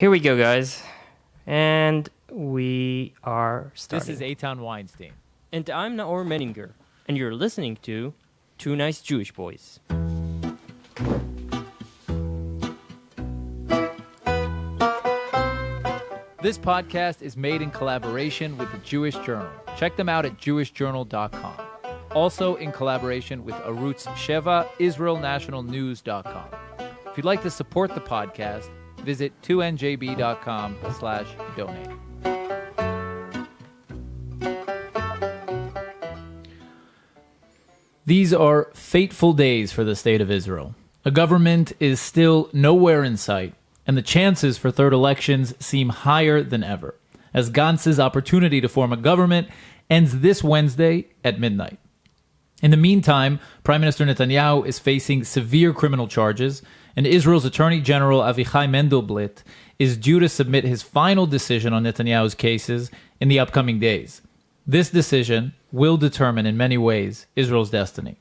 Here we go, guys. And we are starting. This is Eitan Weinstein. And I'm Naor Menninger. And you're listening to Two Nice Jewish Boys. This podcast is made in collaboration with the Jewish Journal. Check them out at jewishjournal.com. Also in collaboration with Arutz Sheva, IsraelNationalNews.com. If you'd like to support the podcast, visit 2njb.com/donate. These are fateful days for the state of Israel. A government is still nowhere in sight, and the chances for third elections seem higher than ever, as Gantz's opportunity to form a government ends this Wednesday at midnight. In the meantime, Prime Minister Netanyahu is facing severe criminal charges, and Israel's Attorney General Avichai Mandelblit is due to submit his final decision on Netanyahu's cases in the upcoming days. This decision will determine, in many ways, Israel's destiny.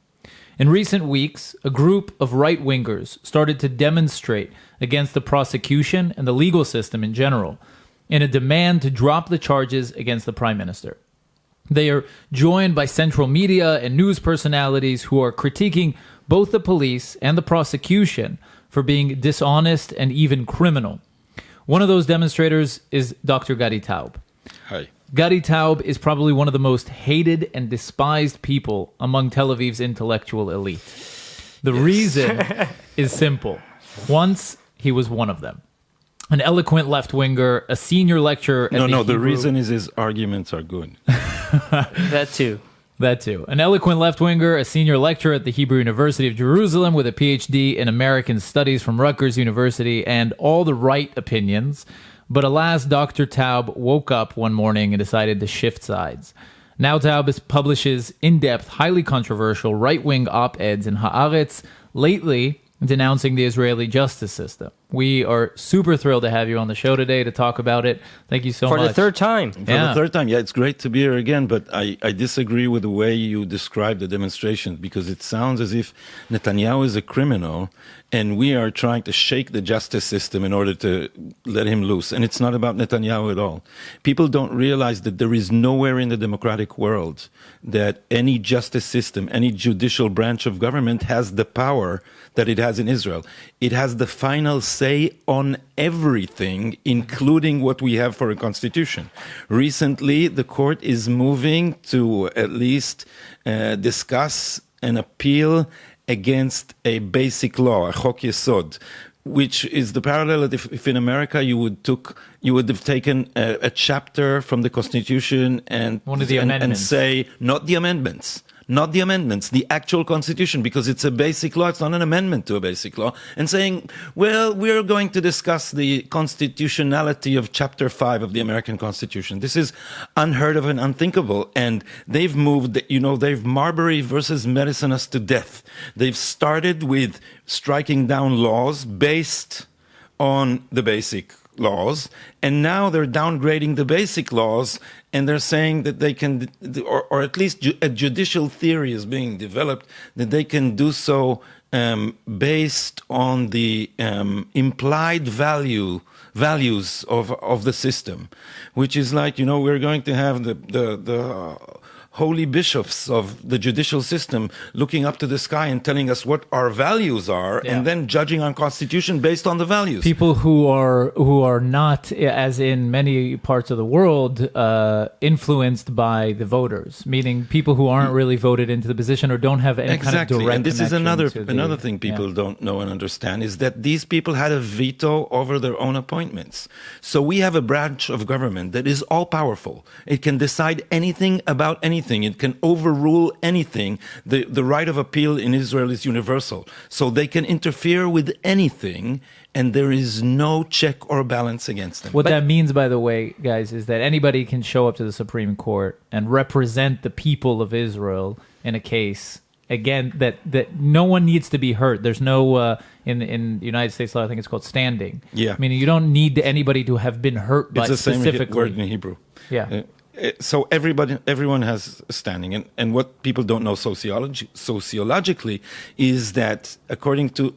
In recent weeks, a group of right-wingers started to demonstrate against the prosecution and the legal system in general in a demand to drop the charges against the Prime Minister. They are joined by central media and news personalities who are critiquing both the police and the prosecution for being dishonest and even criminal. One of those demonstrators is Dr. Gadi Taub. Hi. Gaddy Taub is probably one of the most hated and despised people among Tel Aviv's intellectual elite. The reason is simple. Once, he was one of them. An eloquent left-winger, a senior lecturer at The reason is his arguments are good. That too. That too. An eloquent left-winger, a senior lecturer at the Hebrew University of Jerusalem with a PhD in American Studies from Rutgers University and all the right opinions. But alas, Dr. Taub woke up one morning and decided to shift sides. Now Taub publishes in-depth, highly controversial right-wing op-eds in Haaretz, lately denouncing the Israeli justice system. We are super thrilled to have you on the show today to talk about it. Thank you so much. For the third time. For the third time, yeah, it's great to be here again, but I disagree with the way you describe the demonstration, because it sounds as if Netanyahu is a criminal and we are trying to shake the justice system in order to let him loose. And it's not about Netanyahu at all. People don't realize that there is nowhere in the democratic world that any justice system, any judicial branch of government has the power that it has in Israel. It has the final say on everything, including what we have for a constitution. Recently, the court is moving to at least discuss an appeal against a basic law, a chok yesod, which is the parallel that if in America you would have taken a chapter from the Constitution and say, not the amendments, the actual Constitution, because it's a basic law, it's not an amendment to a basic law, and saying, well, we're going to discuss the constitutionality of Chapter 5 of the American Constitution. This is unheard of and unthinkable, and they've moved, they've Marbury versus medicine us to death. They've started with striking down laws based on the basic laws, and now they're downgrading the basic laws, and they're saying that they can, or at least a judicial theory is being developed, that they can do so based on the implied values of the system, which is like, we're going to have the holy bishops of the judicial system looking up to the sky and telling us what our values are, and then judging our constitution based on the values. People who are not, as in many parts of the world, influenced by the voters, meaning people who aren't really voted into the position or don't have any kind of direct and this is another connection thing people don't know and understand, is that these people had a veto over their own appointments. So we have a branch of government that is all powerful. It can decide anything about anything. It can overrule anything. The right of appeal in Israel is universal. So they can interfere with anything, and there is no check or balance against them. What that means, by the way, guys, is that anybody can show up to the Supreme Court and represent the people of Israel in a case. Again, that no one needs to be hurt. There's no, in United States law, I think it's called standing. Yeah. Meaning you don't need anybody to have been hurt by specifically. It's the same word in Hebrew. Yeah. So everyone has standing, and what people don't know sociologically is that according to,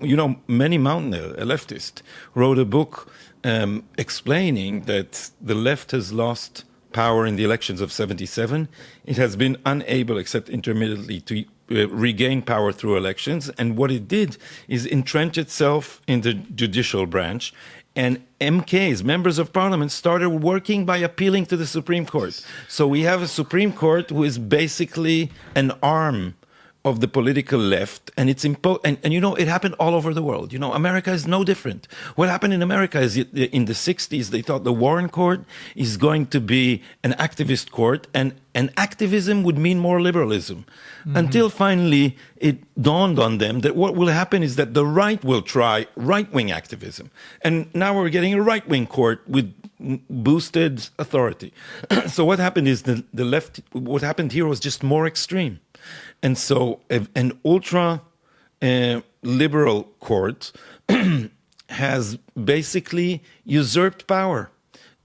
Manny Mountainell, a leftist, wrote a book explaining that the left has lost power in the elections of 77. It has been unable, except intermittently, to regain power through elections. And what it did is entrench itself in the judicial branch. And MKs, members of parliament, started working by appealing to the Supreme Court. So we have a Supreme Court who is basically an arm of the political left, and it's and you know, it happened all over the world. You know, America is no different. What happened in America is in the 60s, they thought the Warren Court is going to be an activist court, and activism would mean more liberalism. Until finally it dawned on them that what will happen is that the right will try right-wing activism. And now we're getting a right-wing court with boosted authority. So what happened is the left, what happened here was just more extreme. And so an ultra liberal court has basically usurped power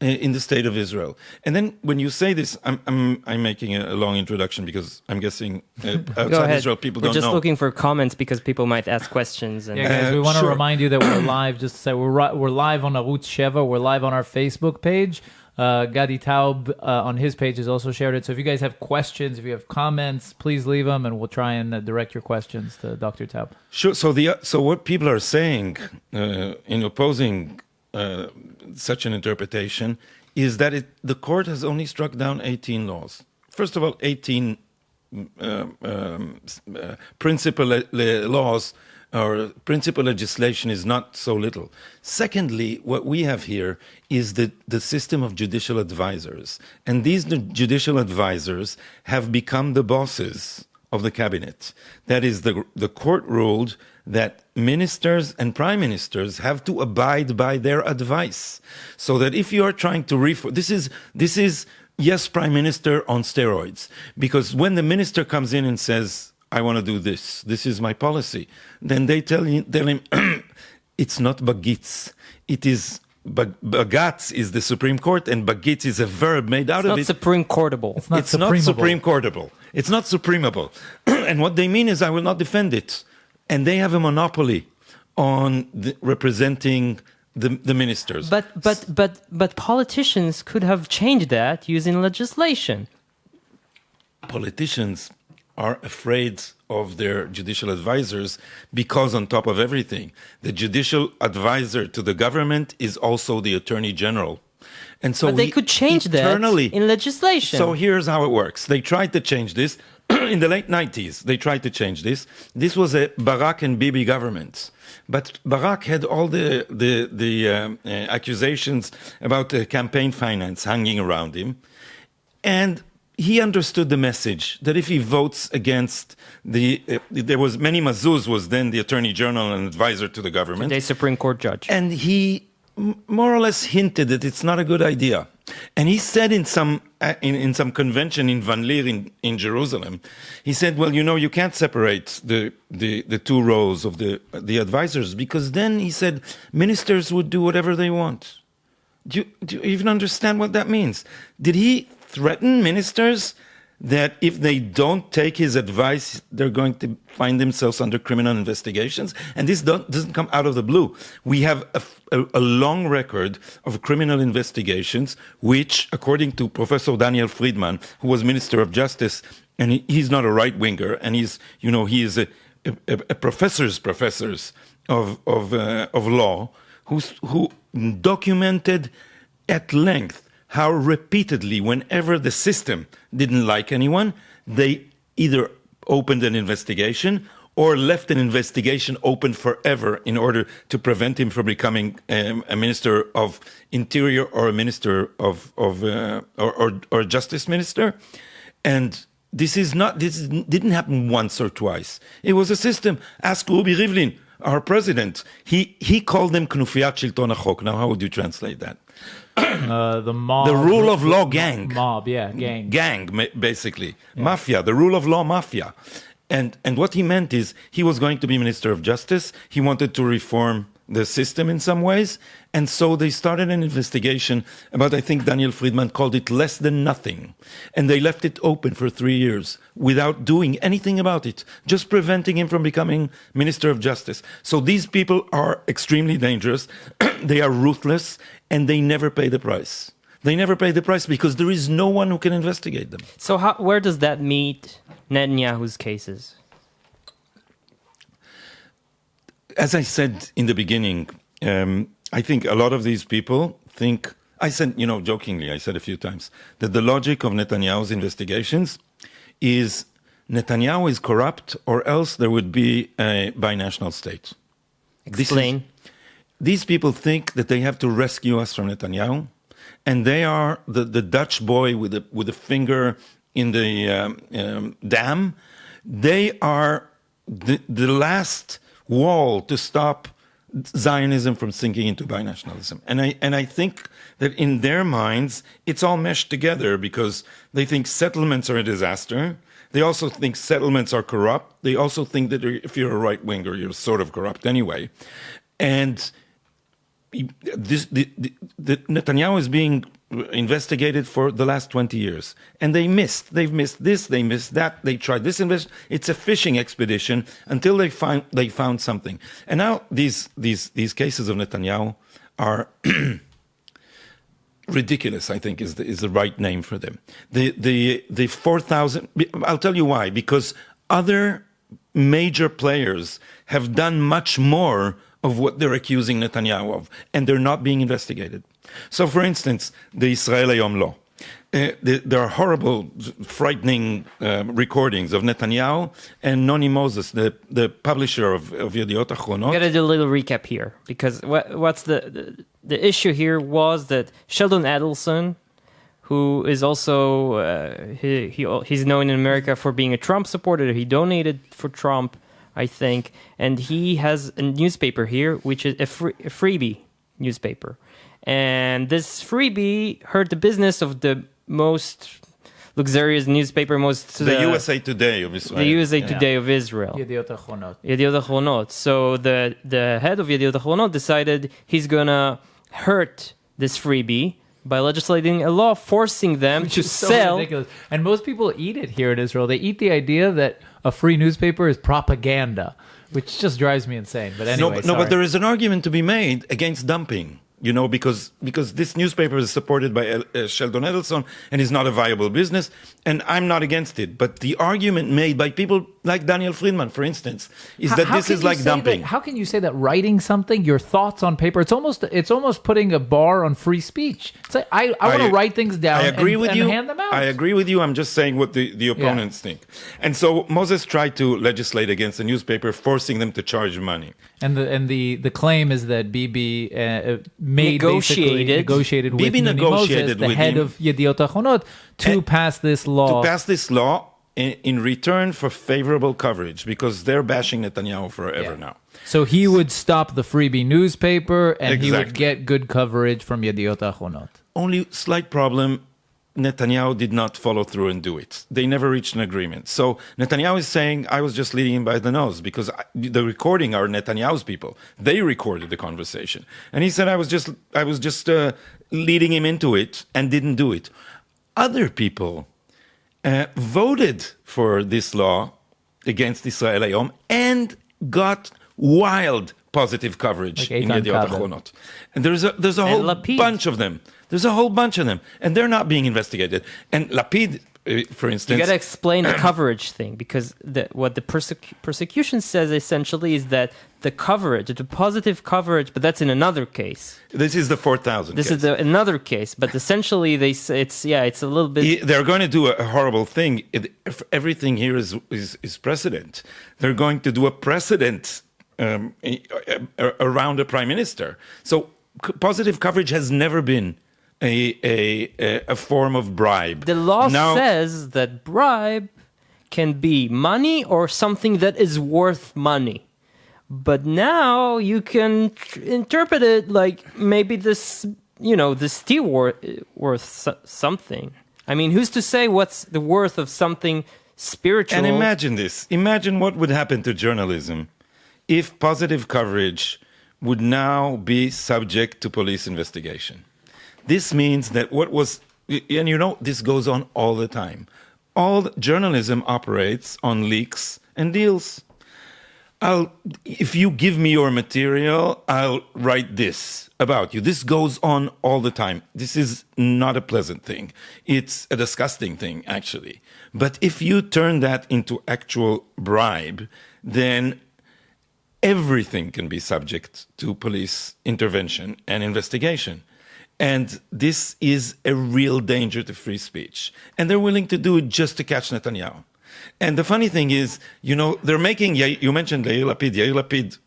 in the state of Israel. And then when you say this, I'm making a long introduction because I'm guessing outside Israel people we're don't know. just looking for comments because people might ask questions. And Yeah, guys, we want to Sure. remind you that we're live. Just to say we're live on Arutz Sheva. We're live on our Facebook page. Gadi Taub on his page has also shared it. So if you guys have questions, if you have comments, please leave them, and we'll try and direct your questions to Dr. Taub. Sure. So what people are saying in opposing such an interpretation is that the court has only struck down 18 laws. First of all, 18 principal laws or principal legislation is not so little. Secondly, what we have here is the system of judicial advisors. And these judicial advisors have become the bosses of the cabinet. That is, the court ruled that ministers and prime ministers have to abide by their advice. So that if you are trying to this is yes, prime minister on steroids. Because when the minister comes in and says, I want to do this, this is my policy, then they tell him it's not bagitz. It is bagatz is the Supreme Court, and bagitz is a verb made out of it. It's not Supreme Courtable. It's not It's not Supreme Courtable. It's not supremable. And what they mean is I will not defend it. And they have a monopoly on representing the ministers. But politicians could have changed that using legislation. Politicians are afraid of their judicial advisors because, on top of everything, the judicial advisor to the government is also the attorney general. And so But they could change that in legislation. So here's how it works. They tried to change this in the late 90s. They tried to change this. This was a Barak and Bibi government. But Barak had all the accusations about campaign finance hanging around him. And he understood the message that if he votes against there was Meni Mazuz was then the attorney general and advisor to the government. Today's Supreme Court judge. And he more or less hinted that it's not a good idea. And he said in some convention in Van Leer in Jerusalem, he said, well, you know, you can't separate the two roles of the advisors, because then, he said, ministers would do whatever they want. Do you even understand what that means? Did he threaten ministers that if they don't take his advice, they're going to find themselves under criminal investigations? And this doesn't come out of the blue. We have a long record of criminal investigations, which, according to Professor Daniel Friedman, who was Minister of Justice, and he's not a right-winger, and he is a professors of law, who documented at length how repeatedly, whenever the system didn't like anyone, they either opened an investigation or left an investigation open forever in order to prevent him from becoming a minister of interior or a minister or a justice minister. And this didn't happen once or twice. It was a system. Ask Rubi Rivlin, our president. He called them Knufiat Shilton HaChok. Now, how would you translate that? The mob. The rule of law gang. Mob, yeah, gang. Gang, basically. Yeah. Mafia, the rule of law mafia. And what he meant is he was going to be Minister of Justice. He wanted to reform the system in some ways. And so they started an investigation about, I think Daniel Friedman called it less than nothing. And they left it open for 3 years without doing anything about it, just preventing him from becoming Minister of Justice. So these people are extremely dangerous. They are ruthless, and they never pay the price. They never pay the price because there is no one who can investigate them. So where does that meet Netanyahu's cases? As I said in the beginning, I think a lot of these people think, I said, jokingly, I said a few times, that the logic of Netanyahu's investigations is Netanyahu is corrupt or else there would be a binational state. Explain. These people think that they have to rescue us from Netanyahu, and they are the Dutch boy with a finger in the dam. They are the last wall to stop Zionism from sinking into binationalism. And I think that in their minds, it's all meshed together because they think settlements are a disaster. They also think settlements are corrupt. They also think that if you're a right-winger, you're sort of corrupt anyway. And Netanyahu is being investigated for the last 20 years. And they've missed this, they missed that, they tried this it's a fishing expedition until they found something. And now these cases of Netanyahu are ridiculous, I think is the right name for them. The 4,000, I'll tell you why, because other major players have done much more of what they're accusing Netanyahu of, and they're not being investigated. So, for instance, the Israel Hayom law. There are horrible, frightening recordings of Netanyahu and Noni Moses, the publisher of Yediot Achronot. I got to do a little recap here, because what's the issue here was that Sheldon Adelson, who is also he's known in America for being a Trump supporter. He donated for Trump, I think, and he has a newspaper here, which is a freebie newspaper. And this freebie heard the business of the most luxurious newspaper, the USA Today of Israel. The USA Today of Israel. Yediot Achronot. Yediot Achronot. So the head of Yediot Achronot decided he's gonna hurt this freebie by legislating a law forcing them to sell. Ridiculous. And most people eat it here in Israel. They eat the idea that a free newspaper is propaganda, which just drives me insane. But anyway, but there is an argument to be made against dumping. Because this newspaper is supported by Sheldon Adelson and is not a viable business, and I'm not against it. But the argument made by people like Daniel Friedman, for instance, is that this is like dumping. How can you say that writing something, your thoughts on paper, it's almost putting a bar on free speech. It's like I want to write things down and hand them out. I agree with you. I'm just saying what the opponents think. And so Moses tried to legislate against the newspaper, forcing them to charge money. And the claim is that Bibi negotiated with Bibi Moses, the head of Yediot Achronot, to pass this law. To pass this law in return for favorable coverage, because they're bashing Netanyahu forever now. So he would stop the freebie newspaper, and Exactly. he would get good coverage from Yediot Achronot. Only slight problem. Netanyahu did not follow through and do it. They never reached an agreement. So Netanyahu is saying, I was just leading him by the nose because the recording are Netanyahu's people. They recorded the conversation. And he said, I was just leading him into it and didn't do it. Other people voted for this law against Israel Hayom and got wild positive coverage in Yediot Achronot. And there's a whole bunch of them. There's a whole bunch of them, and they're not being investigated. And Lapid, for instance... You got to explain the coverage thing, because what the prosecution says essentially is that the coverage, the positive coverage, but that's in another case. This is the 4,000 This is another case, but essentially they say it's a little bit... They're going to do a horrible thing. Everything here is precedent. They're going to do a precedent around a prime minister. So positive coverage has never been a form of bribe. The law says that bribe can be money or something that is worth money. But now you can interpret it like maybe this tea worth something. I mean, who's to say what's the worth of something spiritual? And imagine this. Imagine what would happen to journalism if positive coverage would now be subject to police investigation. This means that and this goes on all the time. All journalism operates on leaks and deals. If you give me your material, I'll write this about you. This goes on all the time. This is not a pleasant thing. It's a disgusting thing, actually. But if you turn that into actual bribe, then everything can be subject to police intervention and investigation. And this is a real danger to free speech. And they're willing to do it just to catch Netanyahu. And the funny thing is, they're making, you mentioned Yair Lapid. Yair Lapid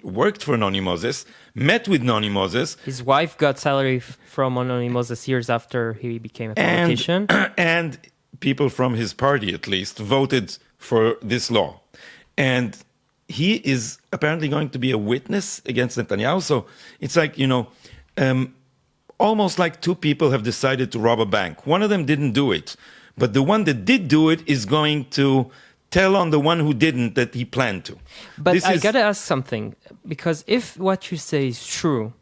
worked for Noni Moses, met with Noni Moses. His wife got salary from Noni Moses years after he became a politician. And people from his party, at least, voted for this law. And he is apparently going to be a witness against Netanyahu. So it's like, almost like two people have decided to rob a bank. One of them didn't do it. But the one that did do it is going to tell on the one who didn't that he planned to. But I got to ask something, because if what you say is true,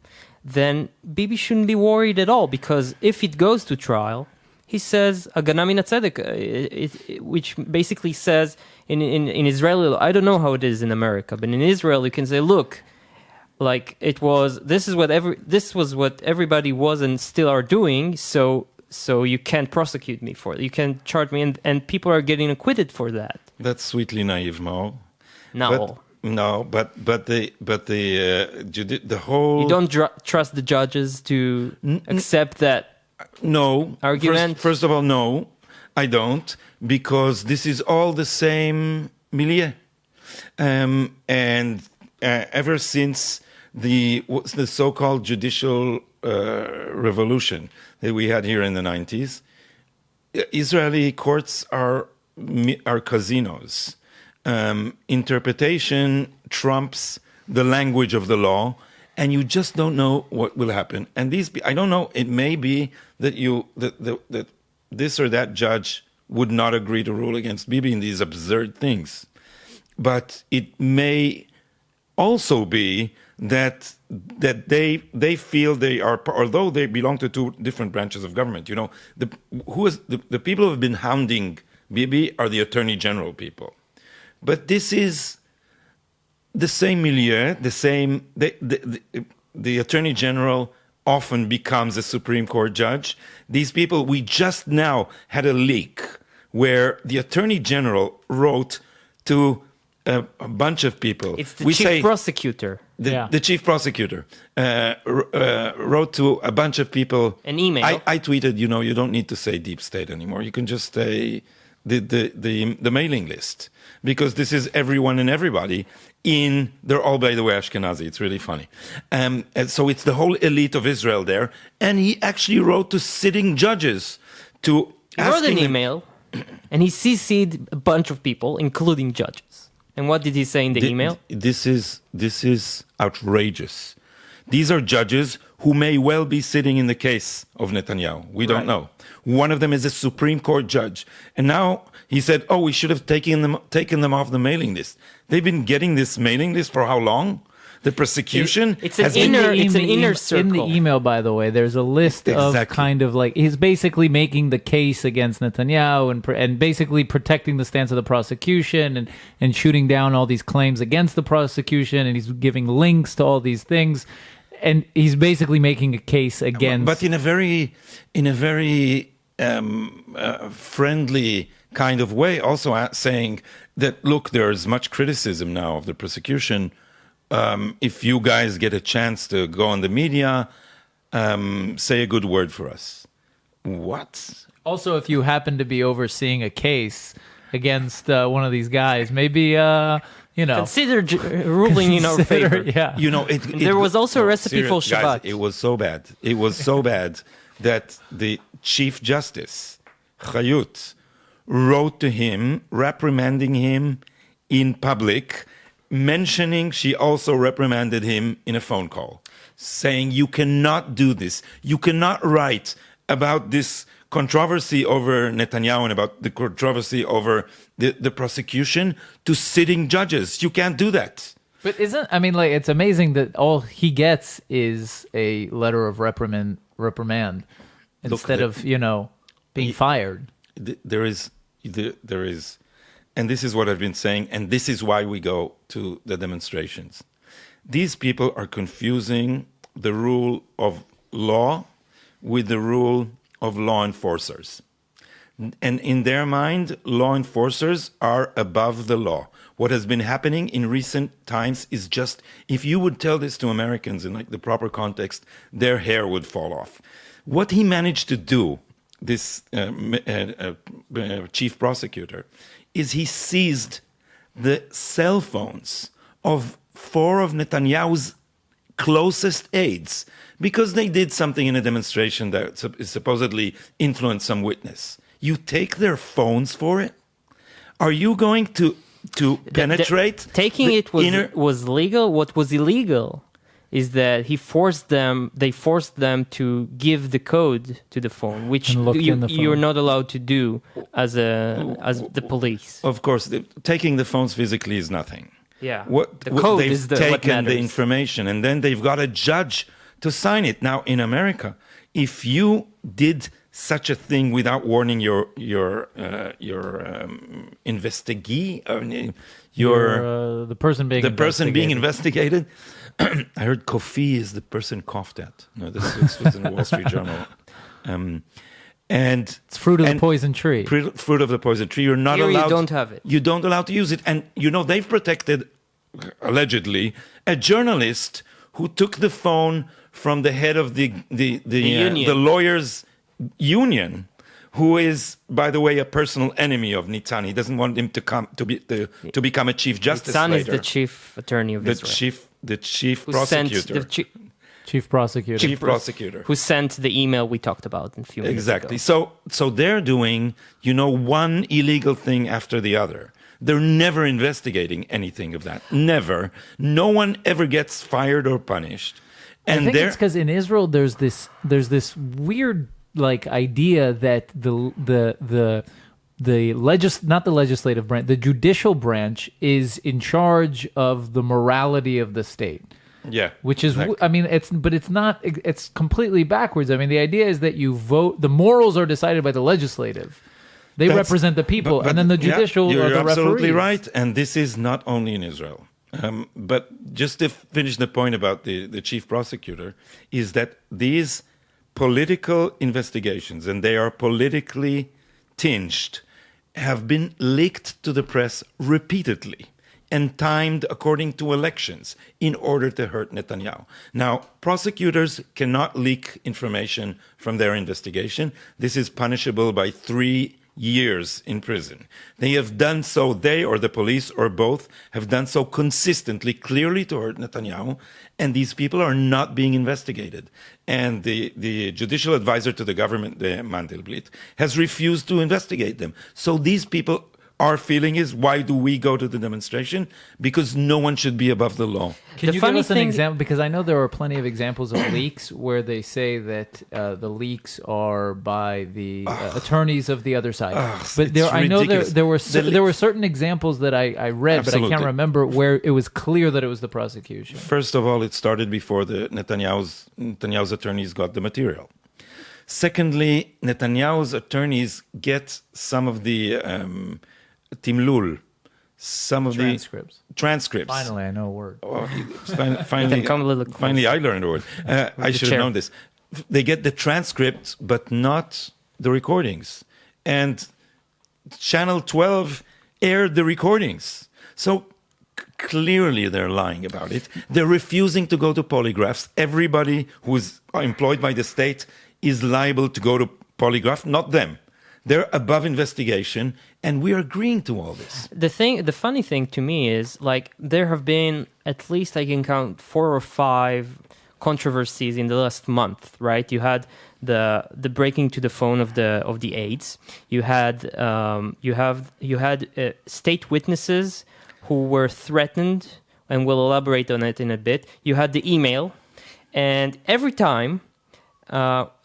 then Bibi shouldn't be worried at all, because if it goes to trial, he says, Agana min hatzedek, which basically says, in Israeli, I don't know how it is in America, but in Israel you can say, look, like this was what everybody was and still are doing, so you can't prosecute me for it. You can't charge me, and people are getting acquitted for that. That's sweetly naive, Mo. No, but the whole. You don't trust the judges to accept that. No argument. First of all, no, I don't, because this is all the same milieu, and ever since the so-called judicial revolution that we had here in the 90s, Israeli courts are casinos. Interpretation trumps the language of the law, and you just don't know what will happen. And I don't know. It may be that that this or that judge would not agree to rule against Bibi in these absurd things, but it may also be that they feel they are, although they belong to two different branches of government. The people who have been hounding Bibi are the Attorney General people, but this is the same milieu, the same. The Attorney General often becomes a Supreme Court judge. These people, we just now had a leak where the Attorney General wrote to a bunch of people. It's the chief prosecutor. The chief prosecutor wrote to a bunch of people. An email. I tweeted, you don't need to say deep state anymore. You can just say the mailing list, because this is everyone and everybody they're all, by the way, Ashkenazi. It's really funny. And so it's the whole elite of Israel there. And he actually wrote to sitting judges to He wrote an email, and he CC'd a bunch of people, including judges. And what did he say in the email? This is outrageous. These are judges who may well be sitting in the case of Netanyahu. We don't know. One of them is a Supreme Court judge. And now he said, we should have taken them off the mailing list. They've been getting this mailing list for how long? The prosecution? It's an inner circle. In the email, by the way, there's a list of kind of like, he's basically making the case against Netanyahu and basically protecting the stance of the prosecution and shooting down all these claims against the prosecution, and he's giving links to all these things. And he's basically making a case against... But in a very friendly kind of way, also saying that, look, there's much criticism now of the prosecution. If you guys get a chance to go on the media, say a good word for us. What? Also, if you happen to be overseeing a case against one of these guys, maybe... consider ruling in our favor. Yeah. There was also a recipe for Shabbat. Guys, it was so bad. It was so bad that the Chief Justice, Chayut, wrote to him, reprimanding him in public, mentioning she also reprimanded him in a phone call, saying, you cannot do this. You cannot write about this controversy over Netanyahu and about the controversy over the prosecution to sitting judges. You can't do that. But it's amazing that all he gets is a letter of reprimand instead of, being fired. There is, and this is what I've been saying, and this is why we go to the demonstrations. These people are confusing the rule of law with the rule of law enforcers. And in their mind, law enforcers are above the law. What has been happening in recent times is just, if you would tell this to Americans in the proper context, their hair would fall off. What he managed to do, this chief prosecutor, is he seized the cell phones of 4 of Netanyahu's closest aides because they did something in a demonstration that supposedly influenced some witness. You take their phones for it? Are you going to penetrate? Taking it was legal. What was illegal is that they forced them to give the code to the phone, which you're not allowed to do as the police. Of course, taking the phones physically is nothing. Yeah, the code is what taken the information, and then they've got a judge to sign it. Now, in America, if you did such a thing without warning your investigee, the person being investigated. I heard Kofi is the person coughed at. No, this was in the Wall Street Journal. And it's fruit of the poison tree. Fruit of the poison tree. You're not allowed. You don't have it. You don't allow to use it. And they've protected, allegedly, a journalist who took the phone from the head of the lawyers' union, who is, by the way, a personal enemy of Netanyahu. He doesn't want him to become a chief justice. Son is the chief attorney of Israel. The chief prosecutor. Chief prosecutor. Who sent the email we talked about a few minutes ago. Exactly. So they're doing, one illegal thing after the other. They're never investigating anything of that. Never. No one ever gets fired or punished. And I think it's because in Israel there's this weird idea that the judicial branch is in charge of the morality of the state. Yeah, which is, exactly. It's completely backwards. The idea is that you vote, the morals are decided by the legislative. They represent the people, and then the judicial are the referees. You're absolutely right, and this is not only in Israel. But just to finish the point about the chief prosecutor, is that these political investigations, and they are politically tinged, have been leaked to the press repeatedly and timed according to elections in order to hurt Netanyahu. Now, prosecutors cannot leak information from their investigation. This is punishable by 3 years in prison. They have done so, they or the police or both have done so consistently, clearly to hurt Netanyahu, and these people are not being investigated. And the judicial advisor to the government, the Mandelblit, has refused to investigate them. So these people, our feeling is, why do we go to the demonstration? Because no one should be above the law. Can you give us an example? Because I know there are plenty of examples of leaks where they say that the leaks are by the attorneys of the other side. But I know there were certain examples that I read, Absolutely. But I can't remember where it was clear that it was the prosecution. First of all, it started before the Netanyahu's attorneys got the material. Secondly, Netanyahu's attorneys get some of the Timlul, some of the transcripts. Finally, I know a word. Finally, I learned a word. I should have known this. They get the transcripts, but not the recordings. And Channel 12 aired the recordings. So clearly they're lying about it. They're refusing to go to polygraphs. Everybody who's employed by the state is liable to go to polygraph, not them. They're above investigation, and we're agreeing to all this. The funny thing to me is, there have been, at least I can count 4 or 5 controversies in the last month, right? You had the breaking to the phone of the aides. You had state witnesses who were threatened, and we'll elaborate on it in a bit. You had the email, and every time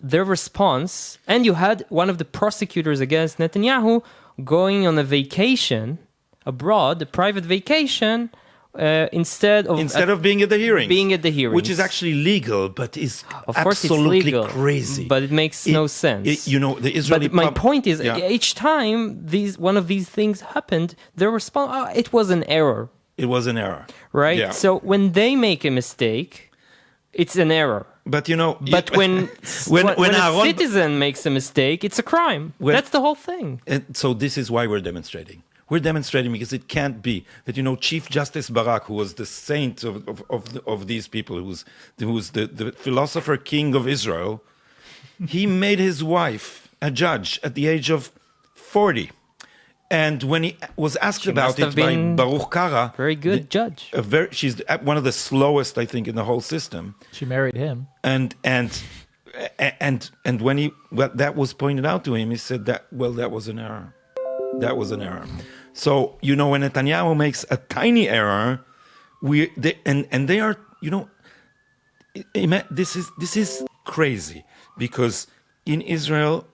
their response, and you had one of the prosecutors against Netanyahu going on a vacation abroad, a private vacation, instead of being at the hearings. Being at the hearings. Which is actually legal, but is of course absolutely it's legal, crazy. But it makes no sense. The Israeli... But my point is, each time one of these things happened, the response, it was an error. It was an error. Right? Yeah. So when they make a mistake, it's an error. But when a citizen makes a mistake, it's a crime. That's the whole thing. And so this is why we're demonstrating. We're demonstrating because it can't be that, Chief Justice Barak, who was the saint of these people, who was the philosopher king of Israel, he made his wife a judge at the age of 40. And when he was asked about it by Baruch Kara, very good judge. She's one of the slowest, I think, in the whole system. She married him. And when that was pointed out to him, he said that was an error. That was an error. So when Netanyahu makes a tiny error, they are this is crazy, because in Israel,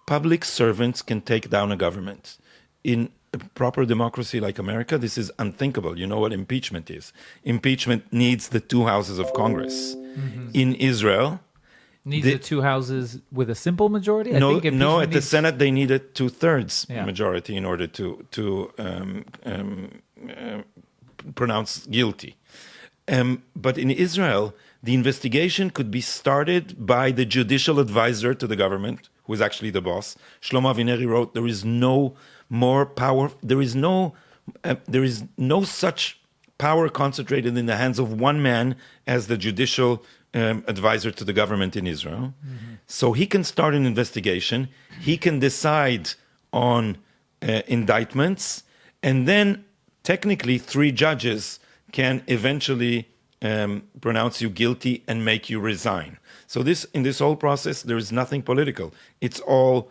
public servants can take down a government. In a proper democracy like America, this is unthinkable. You know what impeachment is? Impeachment needs the two houses of Congress. Mm-hmm. In Israel, needs the two houses with a simple majority? No, at the Senate they needed 2/3 majority in order to pronounce guilty. But in Israel, the investigation could be started by the judicial advisor to the government, who is actually the boss. Shlomo Avineri wrote, there is no more power, there is no such power concentrated in the hands of one man as the judicial advisor to the government in Israel. Mm-hmm. So he can start an investigation, he can decide on indictments, and then technically 3 judges can eventually pronounce you guilty and make you resign. So in this whole process, there is nothing political. It's all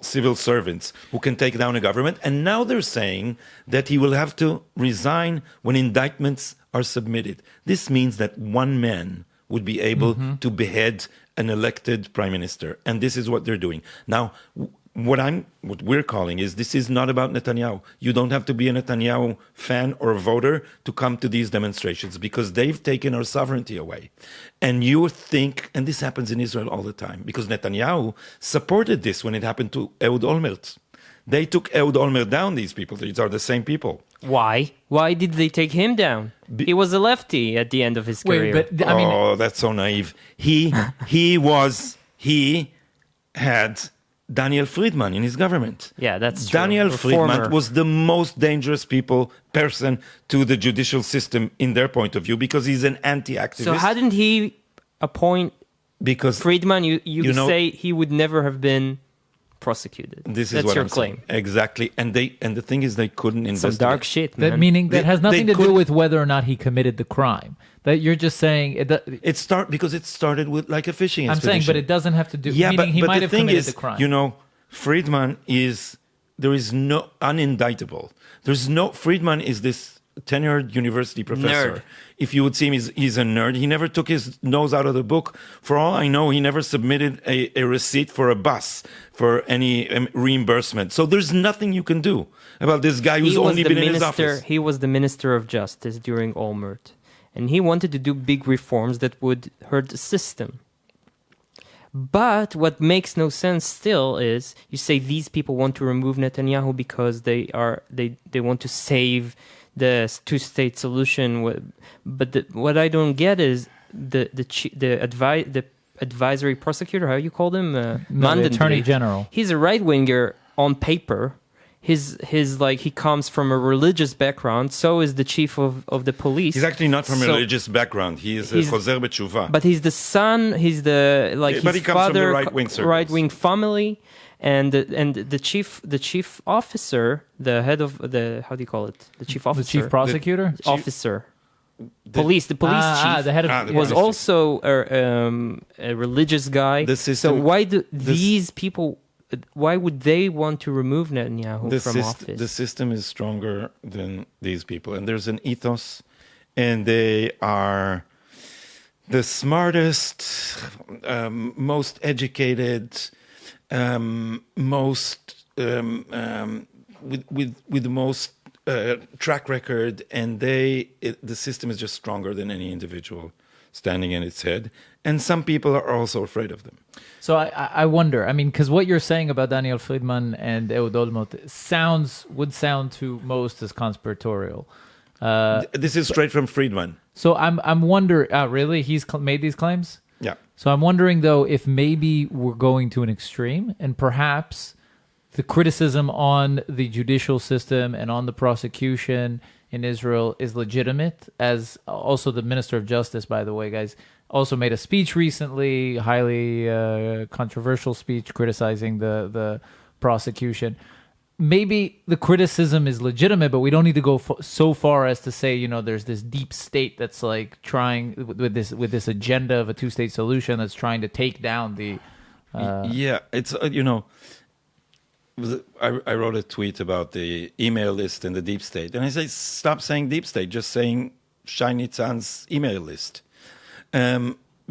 civil servants who can take down a government. And now they're saying that he will have to resign when indictments are submitted. This means that one man would be able to behead an elected prime minister. And this is what they're doing. Now, what we're calling is, this is not about Netanyahu. You don't have to be a Netanyahu fan or a voter to come to these demonstrations, because they've taken our sovereignty away. And you think, and this happens in Israel all the time, because Netanyahu supported this when it happened to Ehud Olmert. They took Ehud Olmert down, these people. These are the same people. Why? Why did they take him down? He was a lefty at the end of his career. But I mean, that's so naive. He had Daniel Friedman in his government. Yeah, that's true. Daniel Friedman was the most dangerous person to the judicial system in their point of view, because he's an anti-activist. So how didn't he appoint Friedman? You say he would never have been prosecuted. That's your claim. Saying. Exactly. And the thing is, they couldn't investigate. Some dark shit, man. Meaning that has nothing to do with whether or not he committed the crime. That you're just saying because it started with like a fishing expedition. I'm saying, but it doesn't have to do. Yeah, meaning he might have committed the crime. Friedman there is no unindictable. Friedman is this tenured university professor. Nerd. If you would see him, he's a nerd. He never took his nose out of the book. For all I know, he never submitted a receipt for a bus for any reimbursement. So there's nothing you can do about this guy who's only been in his office. He was the Minister of Justice during Olmert. And he wanted to do big reforms that would hurt the system. But what makes no sense still is, you say these people want to remove Netanyahu because they want to save the two-state solution. But what I don't get is the advisory prosecutor, how you call him? The Attorney General. He's a right-winger on paper. He comes from a religious background. So is the chief of the police. He's actually not from a religious background. He's Choser B'Tshuva. But he's the son. He's the but he comes from the right-wing family, and the chief officer, the head of the, how do you call it? The chief officer, the chief prosecutor, officer. The police chief, the head of was also a religious guy. So why do these people? Why would they want to remove Netanyahu from office? The system is stronger than these people. And there's an ethos, and they are the smartest, most educated, with the most track record, and the system is just stronger than any individual standing in its head. And some people are also afraid of them. So I wonder, I mean, because what you're saying about Daniel Friedman and Ehud Olmert would sound to most as conspiratorial. This is straight from Friedman. So I'm wondering, really? He's made these claims? Yeah. So I'm wondering, though, if maybe we're going to an extreme, and perhaps the criticism on the judicial system and on the prosecution in Israel is legitimate, as also the Minister of Justice, by the way, guys, also made a speech recently, highly controversial speech criticizing the prosecution. Maybe the criticism is legitimate, but we don't need to go so far as to say, there's this deep state that's like trying with this agenda of a two-state solution that's trying to take down the. Yeah, it's I wrote a tweet about the email list and the deep state, and I say stop saying deep state, just saying Shai Nitzan's email list.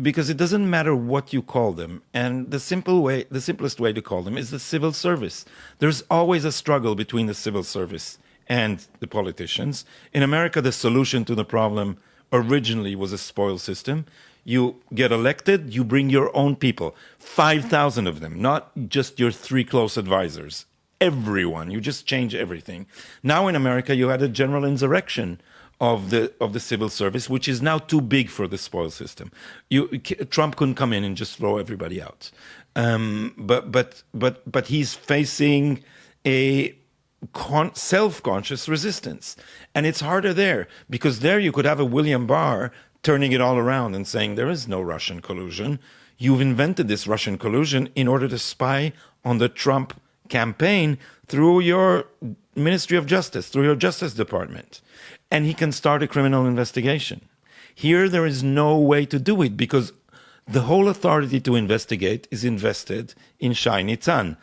Because it doesn't matter what you call them. And the simplest way to call them is the civil service. There's always a struggle between the civil service and the politicians. In America, the solution to the problem originally was a spoil system. You get elected, you bring your own people, 5,000 of them, not just your 3 close advisors. Everyone, you just change everything. Now in America, you had a general insurrection of the civil service, which is now too big for the spoil system. Trump couldn't come in and just throw everybody out, but he's facing a self-conscious resistance, and it's harder there because there you could have a William Barr turning it all around and saying there is no Russian collusion. You've invented this Russian collusion in order to spy on the Trump campaign through your Ministry of Justice, through your Justice Department. And he can start a criminal investigation. Here, there is no way to do it because the whole authority to investigate is invested in Shai Nitzan,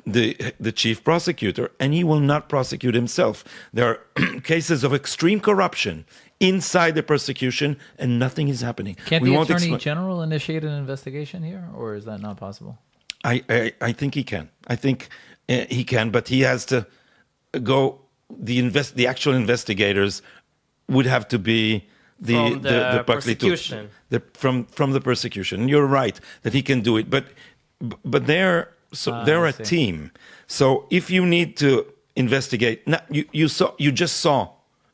the chief prosecutor, and he will not prosecute himself. There are cases of extreme corruption inside the prosecution, and nothing is happening. Can't the Attorney General initiate an investigation here, or is that not possible? I think he can. I think he can, but he has to go. The actual investigators would have to be the prosecution. From the prosecution. And you're right that he can do it, but they're a team. So if you need to investigate, now you just saw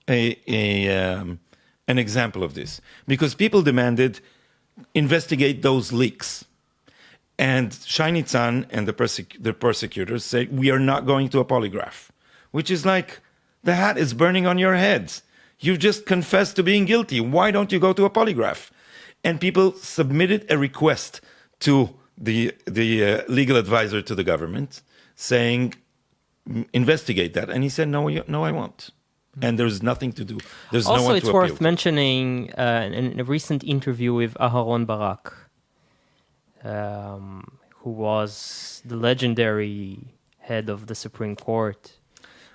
an example of this because people demanded investigate those leaks. And Shai Nitzan and the prosecutors say, we are not going to a polygraph, which is like, the hat is burning on your head. You just confessed to being guilty. Why don't you go to a polygraph? And people submitted a request to the legal advisor to the government saying, investigate that. And he said, no, I won't. And there's nothing to do. There's also, no one to it's appeal worth to. mentioning in a recent interview with Aharon Barak, who was the legendary head of the Supreme Court.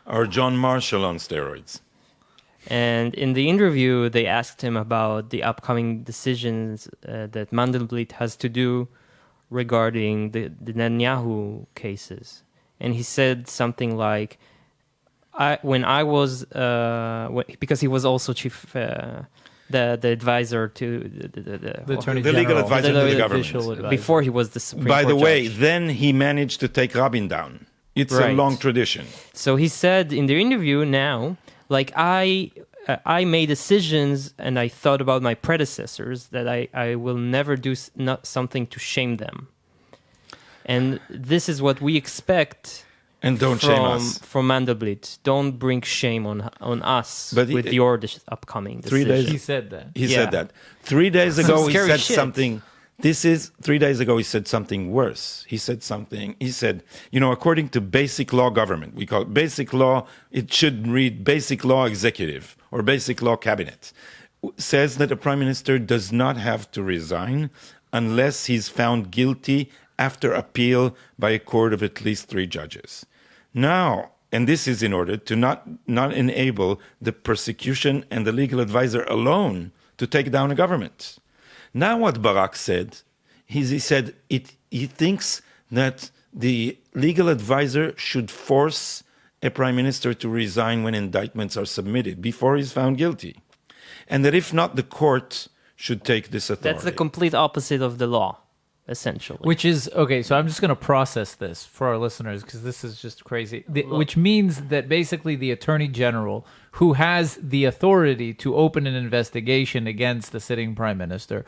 Or John Marshall on steroids. And in the interview, they asked him about the upcoming decisions that Mandelblit has to do regarding the Netanyahu cases. And he said something like, because he was also chief, the advisor to the Attorney the legal General, advisor to the government. Before he was the Supreme By Court the way, judge. then he managed to take Rabin down. It's a Right. long tradition. So he said in the interview now, like I made decisions and I thought about my predecessors that I will never do not something to shame them. And this is what we expect. And don't shame us. From Mandelblit. Don't bring shame on us with your upcoming 3 decision. days. He said that. He said that 3 days Some ago. He scary said shit. something. 3 days ago. He said something worse. He said, according to basic law government, we call it basic law. It should read basic law executive or basic law cabinet. Says that a prime minister does not have to resign unless he's found guilty after appeal by a court of at least 3 judges. Now, and this is in order to not enable the prosecution and the legal advisor alone to take down a government. Now what Barak said, he said he thinks that the legal advisor should force a prime minister to resign when indictments are submitted before he's found guilty. And that if not, the court should take this authority. That's the complete opposite of the law, essentially. Which is, okay, so I'm just going to process this for our listeners because this is just crazy. Which means that basically the attorney general, who has the authority to open an investigation against the sitting prime minister,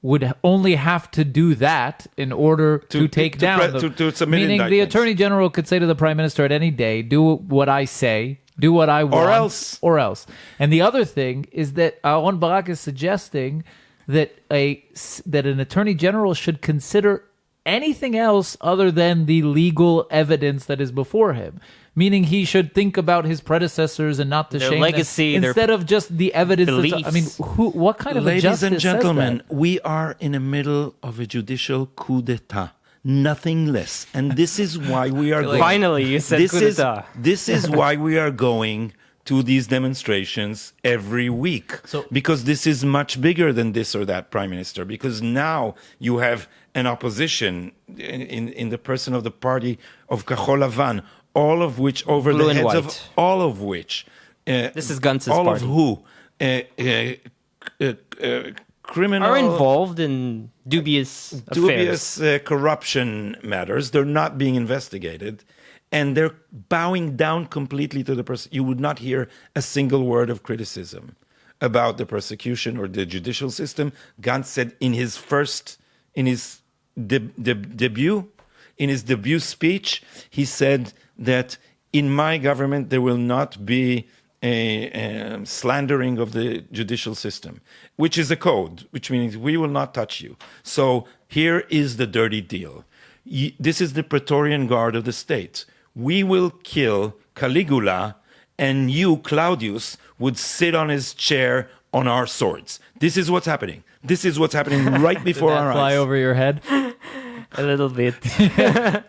would only have to do that in order to take down to submit meaning indictments. The attorney general could say to the prime minister at any day, do what I say, do what I want, or else. And the other thing is that Aaron Barak is suggesting that an attorney general should consider anything else other than the legal evidence that is before him. Meaning he should think about his predecessors and not to Their shame legacy, them, their instead of just the evidence. beliefs. What kind of a Ladies justice and gentlemen, says that? we are in the middle of a judicial coup d'etat. Nothing less. And this is why we are going. Finally, you said this coup d'etat. This is why we are going to these demonstrations every week. Because this is much bigger than this or that prime minister. Because now you have an opposition in the person of the party of Kahol Lavan, all of which, over Blue the and heads white. of all of which, This is Ganz's all party. of who, criminal, Are involved in dubious affairs. corruption matters. They're not being investigated, and they're bowing down completely to the person. You would not hear a single word of criticism about the prosecution or the judicial system. Ganz said in his debut speech, he said that in my government there will not be a slandering of the judicial system, which is a code, which means we will not touch you. So here is the dirty deal. This is the Praetorian Guard of the state. We will kill Caligula, and you, Claudius, would sit on his chair on our swords. This is what's happening. This is what's happening right before Did that our fly eyes. over your head? A little bit.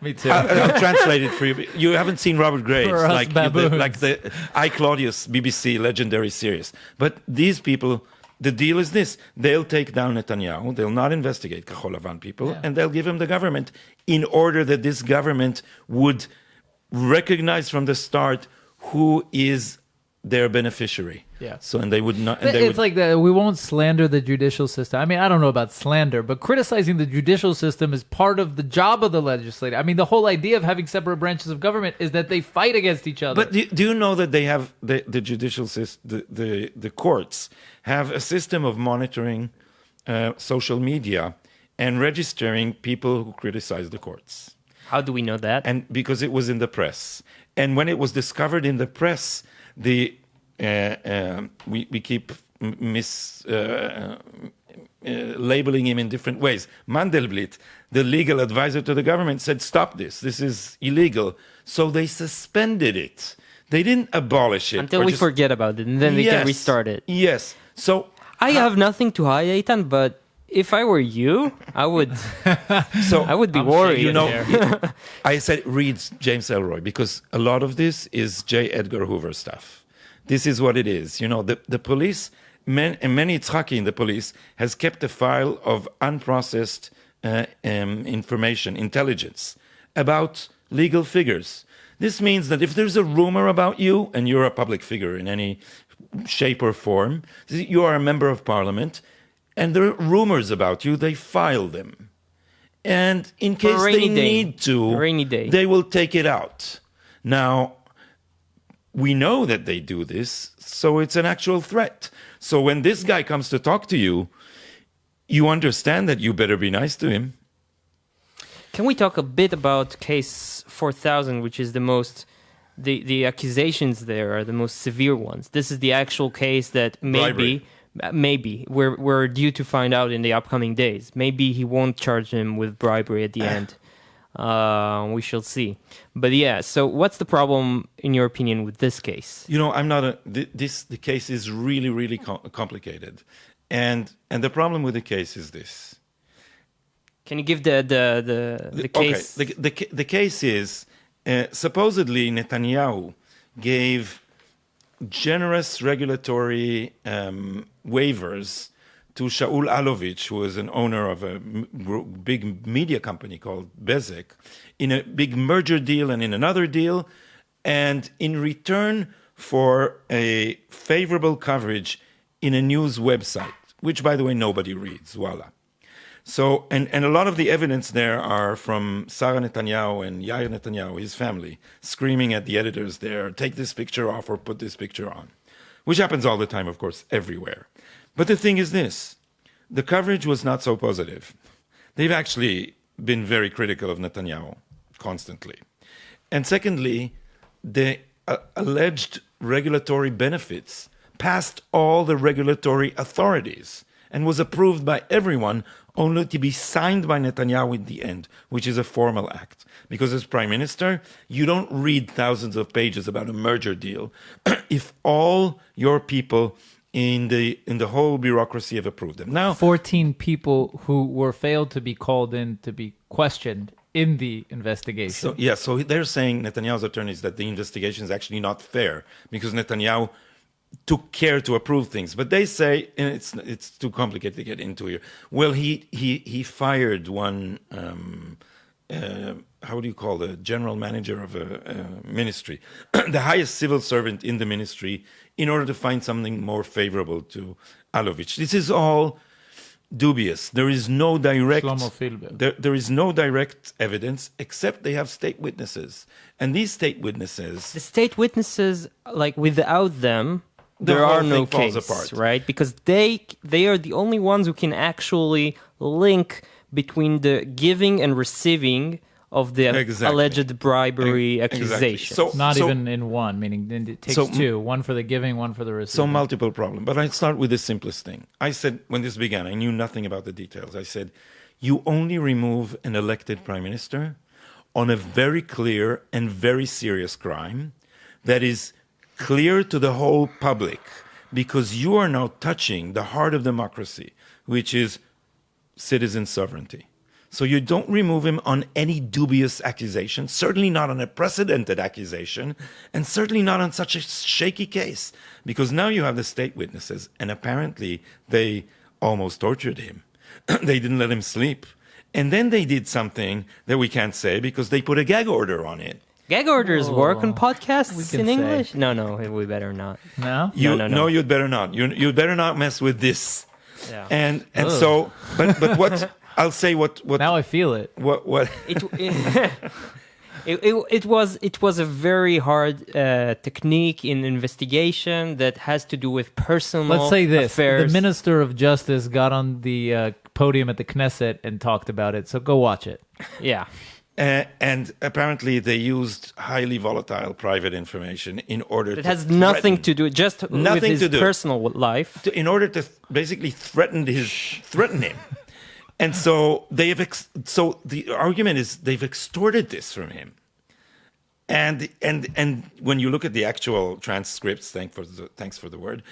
Me too. I'll translate it for you. You haven't seen Robert Graves, For us like baboons. the I, Claudius BBC legendary series. But these people, the deal is this. They'll take down Netanyahu. They'll not investigate Kahol Lavan people, and they'll give him the government in order that this government would recognize from the start who is their beneficiary. Yeah. So, and they would not. But it's like that. We won't slander the judicial system. I mean, I don't know about slander, but criticizing the judicial system is part of the job of the legislature. I mean, the whole idea of having separate branches of government is that they fight against each other. But do you know that they have the judicial system, the courts have a system of monitoring social media and registering people who criticize the courts. How do we know that? And because it was in the press, and when it was discovered in the press, we keep labeling him in different ways. Mandelblit, the legal advisor to the government, said, "Stop this. This is illegal." So they suspended it. They didn't abolish it Until we forget about it, and then they can restart it. Yes. So I have nothing to hide, Eitan, but if I were you, I would. I would be worried. You know, I said read James Elroy because a lot of this is J. Edgar Hoover stuff. This is what it is. You know, the police, many Tzchaki in the police has kept a file of unprocessed information, intelligence about legal figures. This means that if there's a rumor about you and you're a public figure in any shape or form, you are a member of parliament, and there are rumors about you, they file them. And in case they need to, they will take it out. Now, we know that they do this, so it's an actual threat. So when this guy comes to talk to you, you understand that you better be nice to him. Can we talk a bit about case 4000, which is the most, the accusations there are the most severe ones. This is the actual case that maybe we're due to find out in the upcoming days. Maybe he won't charge him with bribery at the end. We shall see. But yeah, so what's the problem, in your opinion, with this case? You know, the case is really, really complicated. And the problem with the case is this. Can you give the case? Okay. The case is, supposedly Netanyahu gave generous regulatory waivers to Shaul Alovich, who is an owner of a big media company called Bezek, in a big merger deal and in another deal. And in return for a favorable coverage in a news website, which, by the way, nobody reads, voila. So, and a lot of the evidence there are from Sarah Netanyahu and Yair Netanyahu, his family, screaming at the editors there, take this picture off or put this picture on, which happens all the time, of course, everywhere. But the thing is this, the coverage was not so positive. They've actually been very critical of Netanyahu constantly. And secondly, the alleged regulatory benefits passed all the regulatory authorities and was approved by everyone, only to be signed by Netanyahu in the end, which is a formal act. Because as prime minister, you don't read thousands of pages about a merger deal if all your people in the whole bureaucracy have approved them. Now, 14 people who were failed to be called in to be questioned in the investigation. So they're saying, Netanyahu's attorneys, that the investigation is actually not fair because Netanyahu took care to approve things. But they say, and it's too complicated to get into here, well, he fired one, how do you call the general manager of a ministry, the highest civil servant in the ministry, in order to find something more favorable to Alovich. This is all dubious. There is no direct there is no direct evidence, except they have state witnesses. And these state witnesses, The state witnesses, like without them, The there whole are no thing falls case, apart. right? Because they are the only ones who can actually link between the giving and receiving of the Exactly. alleged bribery Exactly. accusation. Not even in one, meaning it takes two. One for the giving, one for the So receiving. multiple problem. But I start with the simplest thing. I said, when this began, I knew nothing about the details. I said, you only remove an elected prime minister on a very clear and very serious crime that is clear to the whole public, because you are now touching the heart of democracy, which is citizen sovereignty. So you don't remove him on any dubious accusation, certainly not on a precedented accusation, and certainly not on such a shaky case, because now you have the state witnesses, and apparently they almost tortured him. They didn't let him sleep. And then they did something that we can't say because they put a gag order on it. Gag orders work on We podcasts can in say. English? No, we better not. No? No. You'd better not. You'd better not mess with this. Yeah. And Ugh. so, but what I'll say what Now I feel it. what It was a very hard technique in investigation that has to do with personal Let's say this. affairs. The Minister of Justice got on the podium at the Knesset and talked about it, so go watch it. Yeah. and apparently they used highly volatile private information in order It to has nothing threaten- to do just with Nothing his to do. personal life. in order to basically threaten him. And so they have so the argument is they've extorted this from him. And when you look at the actual transcripts, thanks for the word,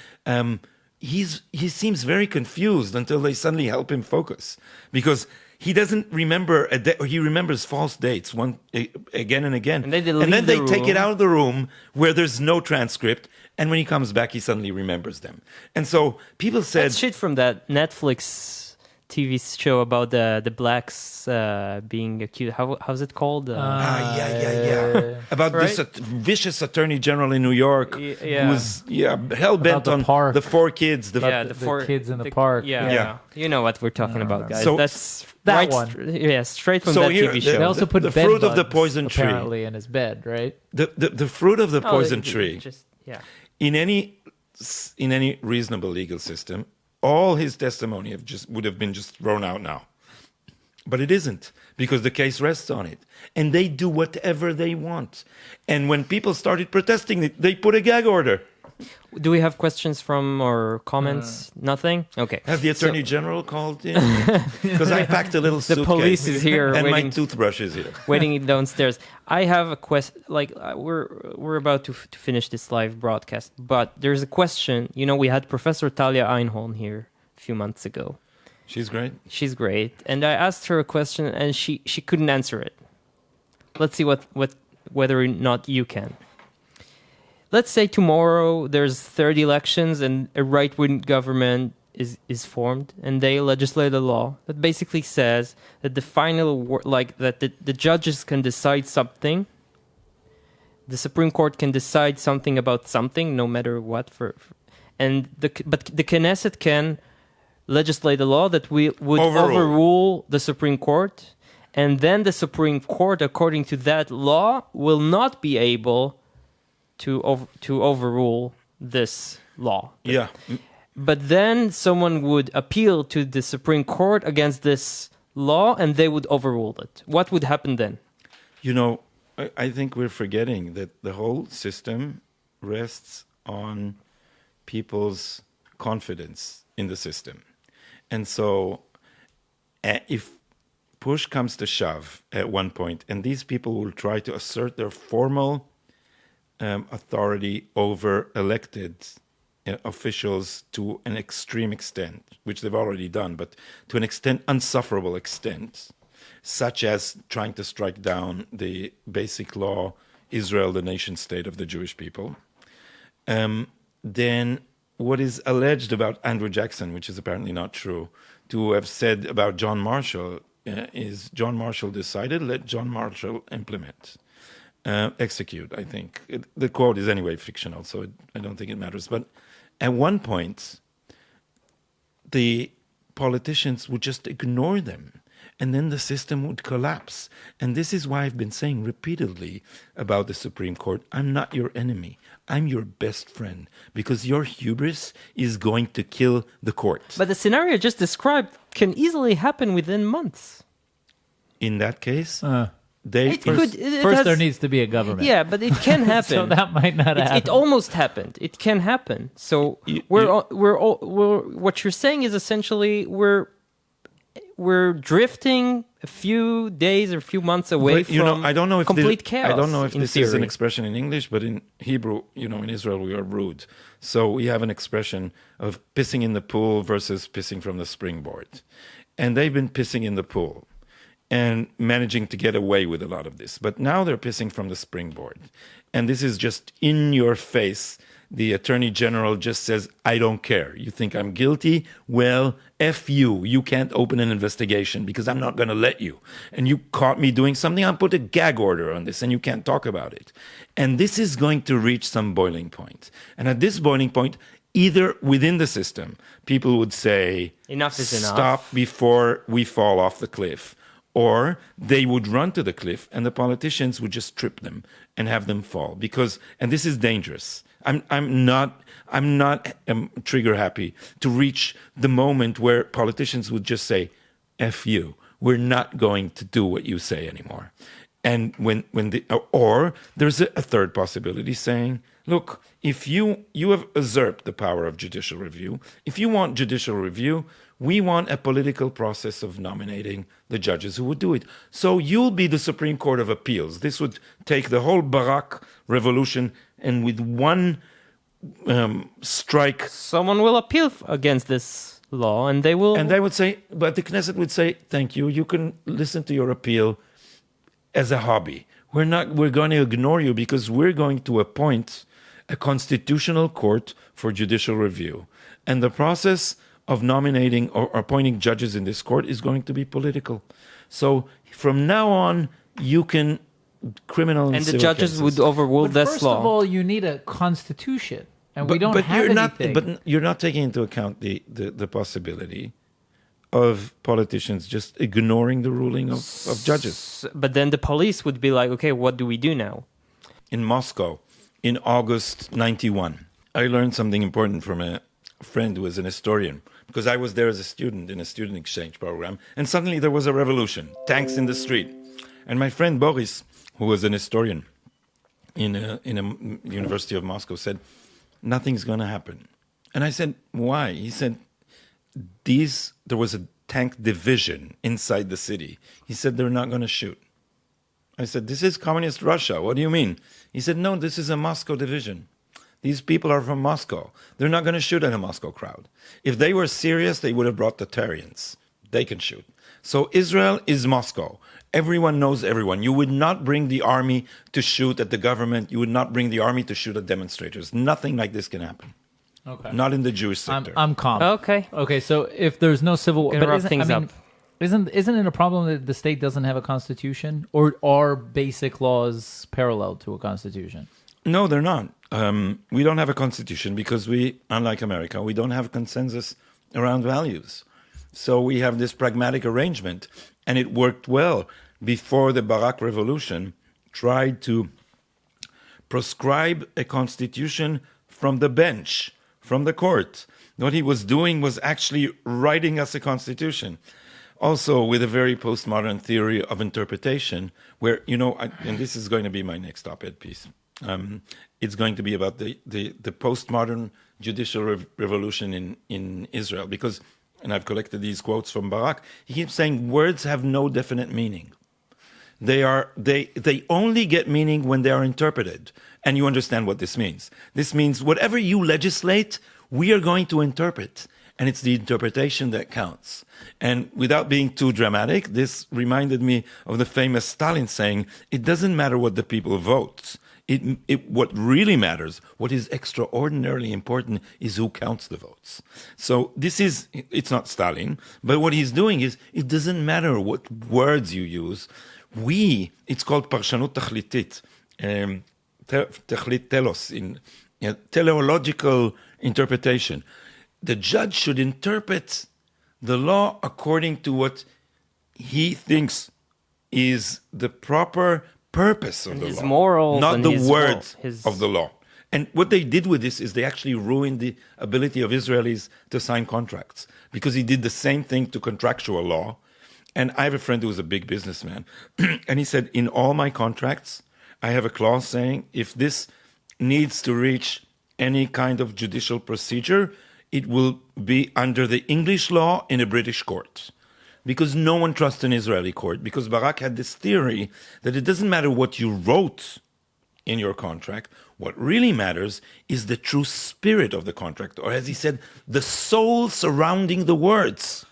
he seems very confused until they suddenly help him focus, because he doesn't remember he remembers false dates again and again, And then they take it out of the room where there's no transcript, and when he comes back, he suddenly remembers them. And so people said, That's shit from that Netflix TV show about the blacks being accused. How's it called? yeah. About this Right? vicious attorney general in New York Yeah. who was hell bent the on park. the four kids. the kids in the park. Yeah, you know what we're talking about, guys. So- That's That right, one. straight from So that here, TV the- show. They also put the bed fruit of the bugs, poison tree. apparently in his bed, right? The fruit of the Oh, poison it- tree. Just, yeah. In any reasonable legal system, all his testimony would have been just thrown out now. But it isn't, because the case rests on it. And they do whatever they want. And when people started protesting, they put a gag order. Do we have questions from or comments? Nothing? Okay. Has the Attorney General called in? Because I packed a little suitcase. police is here And waiting. my toothbrush is here. Waiting downstairs. I have a question. Like we're about to finish this live broadcast, but there's a question. You know, we had Professor Talia Einhorn here a few months ago. She's great. She's great, and I asked her a question, and she couldn't answer it. Let's see whether or not you can. Let's say tomorrow there's third elections and a right-wing government is formed, and they legislate a law that basically says that the final the judges can decide something, the Supreme Court can decide something about something, no matter what. But the Knesset can legislate a law that would overrule the Supreme Court, and then the Supreme Court, according to that law, will not be able to overrule this law. Yeah. But then someone would appeal to the Supreme Court against this law, and they would overrule it. What would happen then? You know, I think we're forgetting that the whole system rests on people's confidence in the system. And so if push comes to shove at one point, and these people will try to assert their formal authority over elected officials to an extreme extent, which they've already done, but to an extent, unsufferable extent, such as trying to strike down the basic law, Israel, the nation state of the Jewish people, then what is alleged about Andrew Jackson, which is apparently not true, to have said about John Marshall is John Marshall decided, let John Marshall implement. Execute, I think. The quote is anyway fictional, so I don't think it matters. But at one point, the politicians would just ignore them, and then the system would collapse. And this is why I've been saying repeatedly about the Supreme Court, I'm not your enemy. I'm your best friend, because your hubris is going to kill the court. But the scenario just described can easily happen within months. In that case... First, there needs to be a government. Yeah, but it can happen. So that might not happen. It almost happened. It can happen. So what you're saying is essentially we're drifting a few days or a few months away from I don't know if complete chaos. I don't know if this is an theory. expression in English, but in Hebrew, in Israel we are rude. So we have an expression of pissing in the pool versus pissing from the springboard. And they've been pissing in the pool and managing to get away with a lot of this. But now they're pissing from the springboard. And this is just in your face. The Attorney General just says, I don't care. You think I'm guilty? Well, F you. You can't open an investigation because I'm not going to let you. And you caught me doing something, I'll put a gag order on this and you can't talk about it. And this is going to reach some boiling point. And at this boiling point, either within the system, people would say, enough is enough. Stop before we fall off the cliff. Or they would run to the cliff and the politicians would just trip them and have them fall. And this is dangerous. I'm not trigger happy to reach the moment where politicians would just say, F you, we're not going to do what you say anymore. And or there's a third possibility saying, look, if you have usurped the power of judicial review, if you want judicial review, we want a political process of nominating the judges who would do it. So you'll be the Supreme Court of Appeals. This would take the whole Barak revolution, and with one strike... Someone will appeal against this law, and they will... And they would say, but the Knesset would say, thank you, you can listen to your appeal as a hobby. We're going to ignore you because we're going to appoint a constitutional court for judicial review. And the process of nominating or appointing judges in this court is going to be political. So from now on, you can criminal and the judges cases would overrule this first law. First of all, you need a constitution, and we don't have anything. But you're not taking into account the possibility of politicians just ignoring the ruling of judges. But then the police would be like, okay, what do we do now? In Moscow, in August 91, I learned something important from a friend who was an historian, because I was there as a student in a student exchange program, and suddenly there was a revolution, tanks in the street. And my friend Boris, who was an historian in a University of Moscow, said, nothing's going to happen. And I said, why? He said, there was a tank division inside the city. He said, they're not going to shoot. I said, this is communist Russia. What do you mean? He said, no, this is a Moscow division. These people are from Moscow. They're not going to shoot at a Moscow crowd. If they were serious, they would have brought the Tarians. They can shoot. So Israel is Moscow. Everyone knows everyone. You would not bring the army to shoot at the government. You would not bring the army to shoot at demonstrators. Nothing like this can happen. Okay. Not in the Jewish sector. I'm calm. Okay. Okay, so if there's no civil war... Gonna wrap things up. Isn't it a problem that the state doesn't have a constitution, or are basic laws parallel to a constitution? No, they're not. We don't have a constitution because we, unlike America, we don't have consensus around values. So we have this pragmatic arrangement, and it worked well before the Barak Revolution tried to proscribe a constitution from the bench, from the court. What he was doing was actually writing us a constitution. Also with a very postmodern theory of interpretation where, and this is going to be my next op-ed piece. It's going to be about the postmodern judicial revolution in Israel because, and I've collected these quotes from Barak, he keeps saying words have no definite meaning. They only get meaning when they are interpreted. And you understand what this means. This means whatever you legislate, we are going to interpret. And it's the interpretation that counts. And without being too dramatic, this reminded me of the famous Stalin saying, it doesn't matter what the people vote. What really matters, what is extraordinarily important, is who counts the votes. So it's not Stalin, but what he's doing is, it doesn't matter what words you use. It's called parshanut tachlitit, tachlit telos, in teleological interpretation. The judge should interpret the law according to what he thinks is the proper purpose of the his law, morals, not and the his words his... of the law. And what they did with this is they actually ruined the ability of Israelis to sign contracts because he did the same thing to contractual law. And I have a friend who was a big businessman, and he said, in all my contracts, I have a clause saying if this needs to reach any kind of judicial procedure, it will be under the English law in a British court. Because no one trusts an Israeli court. Because Barak had this theory that it doesn't matter what you wrote in your contract. What really matters is the true spirit of the contract. Or as he said, the soul surrounding the words.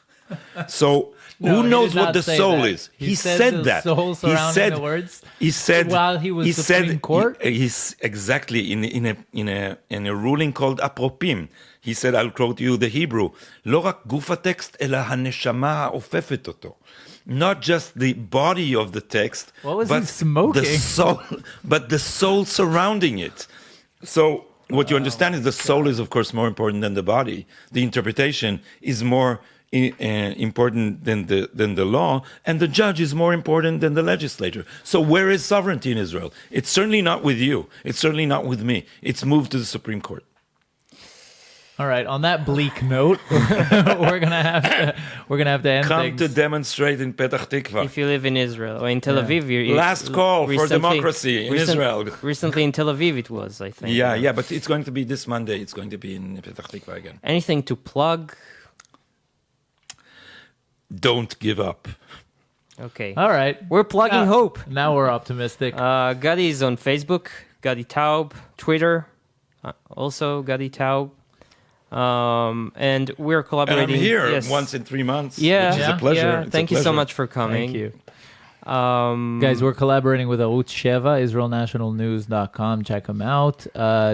So No, who knows what the soul that. is? He said that. Soul surrounding the words. He said while he was Supreme Court. He's exactly in a ruling called apropim. He said, I'll quote you the Hebrew. לא רק גוף הטקסט, אלא הנשמה האופפת אותו. Not just the body of the text, What was but he smoking? the soul surrounding it. So what you understand is the soul is, of course, more important than the body. The interpretation is more important than the law, and the judge is more important than the legislator. So where is sovereignty in Israel? It's certainly not with you. It's certainly not with me. It's moved to the Supreme Court. All right. On that bleak note, we're gonna have to end Come things. to demonstrate in Petach Tikva. If you live in Israel or in Tel Aviv, Last call for recently- democracy in Israel. Recently in Tel Aviv, it was, I think. Yeah, but it's going to be this Monday. It's going to be in Petach Tikva again. Anything to plug? Don't give up. Okay. All right. We're plugging hope. Now we're optimistic. Gadi is on Facebook, Gadi Taub, Twitter, also Gadi Taub. And we're And collaborating. I'm here yes. once in 3 months, Yeah, which is a pleasure. yeah. It's a Thank you so pleasure. much for coming. Thank you. Guys, we're collaborating with Arutz Sheva, IsraelNationalNews.com. Check them out.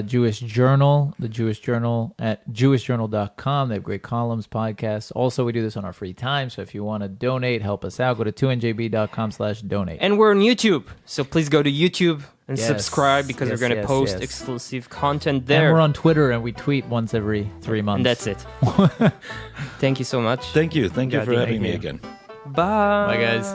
Jewish Journal, the Jewish Journal at JewishJournal.com. They have great columns, podcasts. Also, we do this on our free time. So if you want to donate, help us out, go to 2njb.com/donate. And we're on YouTube, so please go to YouTube and Yes. subscribe because Yes, we're going to yes, post yes. exclusive content And there. we're on Twitter, and we tweet once every 3 months. And that's it. Thank you so much. Thank you. Thank you for Gadi, having thank me you. again. Bye. Bye, guys.